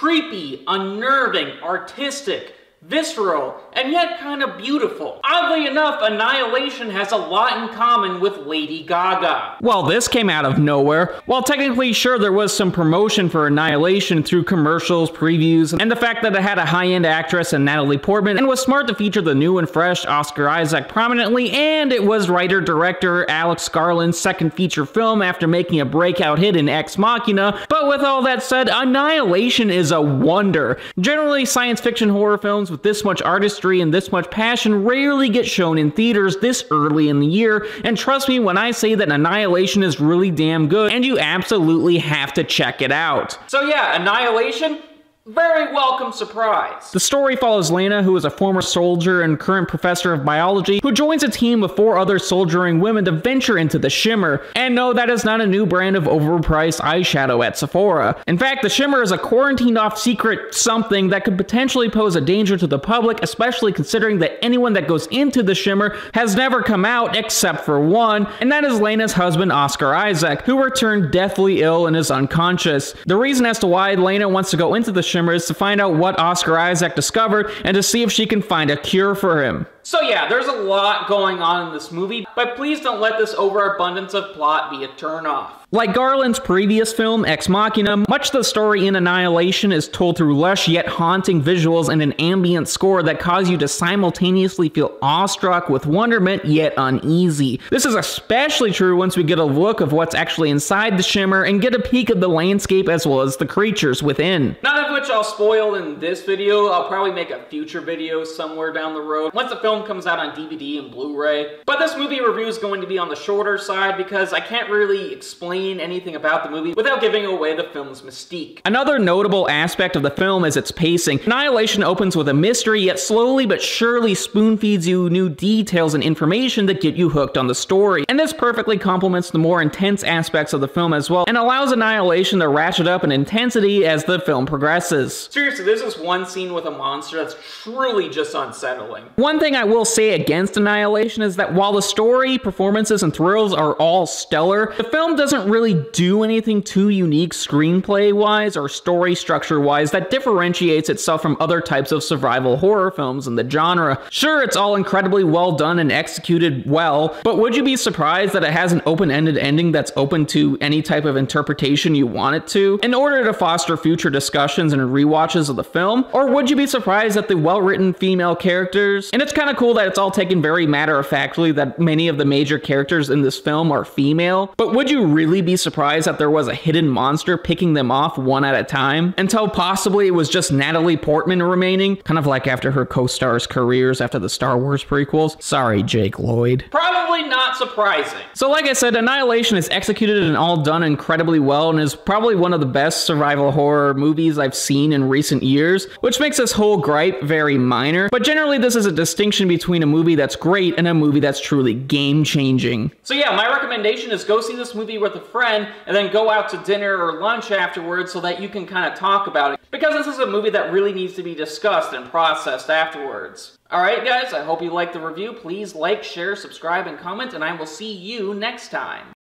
creepy, unnerving, artistic, visceral, and yet kind of beautiful. Oddly enough, Annihilation has a lot in common with Lady Gaga. Well, this came out of nowhere. While technically sure there was some promotion for Annihilation through commercials, previews, and the fact that it had a high-end actress in Natalie Portman, and was smart to feature the new and fresh Oscar Isaac prominently, and it was writer-director Alex Garland's second feature film after making a breakout hit in Ex Machina. But with all that said, Annihilation is a wonder. Generally, science fiction horror films with this much artistry and this much passion rarely get shown in theaters this early in the year, and trust me when I say that Annihilation is really damn good, and you absolutely have to check it out. So yeah, Annihilation, very welcome surprise. The story follows Lena, who is a former soldier and current professor of biology, who joins a team of 4 other soldiering women to venture into the Shimmer. And no, that is not a new brand of overpriced eyeshadow at Sephora. In fact, the Shimmer is a quarantined off secret something that could potentially pose a danger to the public, especially considering that anyone that goes into the Shimmer has never come out except for one, and that is Lena's husband, Oscar Isaac, who returned deathly ill and is unconscious. The reason as to why Lena wants to go into the Shimmer is to find out what Oscar Isaac discovered and to see if she can find a cure for him. So yeah, there's a lot going on in this movie, but please don't let this overabundance of plot be a turn-off. Like Garland's previous film, Ex Machina, much of the story in Annihilation is told through lush yet haunting visuals and an ambient score that cause you to simultaneously feel awestruck with wonderment yet uneasy. This is especially true once we get a look of what's actually inside the Shimmer and get a peek of the landscape as well as the creatures within. None of which I'll spoil in this video. I'll probably make a future video somewhere down the road once the film comes out on DVD and Blu-ray. But this movie review is going to be on the shorter side because I can't really explain anything about the movie without giving away the film's mystique. Another notable aspect of the film is its pacing. Annihilation opens with a mystery, yet slowly but surely spoon feeds you new details and information that get you hooked on the story. And this perfectly complements the more intense aspects of the film as well, and allows Annihilation to ratchet up in intensity as the film progresses. Seriously, there's this one scene with a monster that's truly just unsettling. One thing I will say against Annihilation is that while the story, performances, and thrills are all stellar, the film doesn't really do anything too unique screenplay-wise or story structure-wise that differentiates itself from other types of survival horror films in the genre. Sure, it's all incredibly well done and executed well, but would you be surprised that it has an open-ended ending that's open to any type of interpretation you want it to, in order to foster future discussions and rewatches of the film? Or would you be surprised at the well-written female characters? And it's kind of cool that it's all taken very matter-of-factly that many of the major characters in this film are female, but would you really be surprised that there was a hidden monster picking them off one at a time, until possibly it was just Natalie Portman remaining, kind of like after her co-stars' careers after the Star Wars prequels? Sorry, Jake Lloyd. Probably not surprising. So like I said, Annihilation is executed and all done incredibly well and is probably one of the best survival horror movies I've seen in recent years, which makes this whole gripe very minor, but generally this is a distinction between a movie that's great and a movie that's truly game-changing. So yeah, my recommendation is go see this movie with a friend and then go out to dinner or lunch afterwards so that you can kind of talk about it, because this is a movie that really needs to be discussed and processed afterwards. Alright guys, I hope you liked the review. Please like, share, subscribe, and comment, and I will see you next time.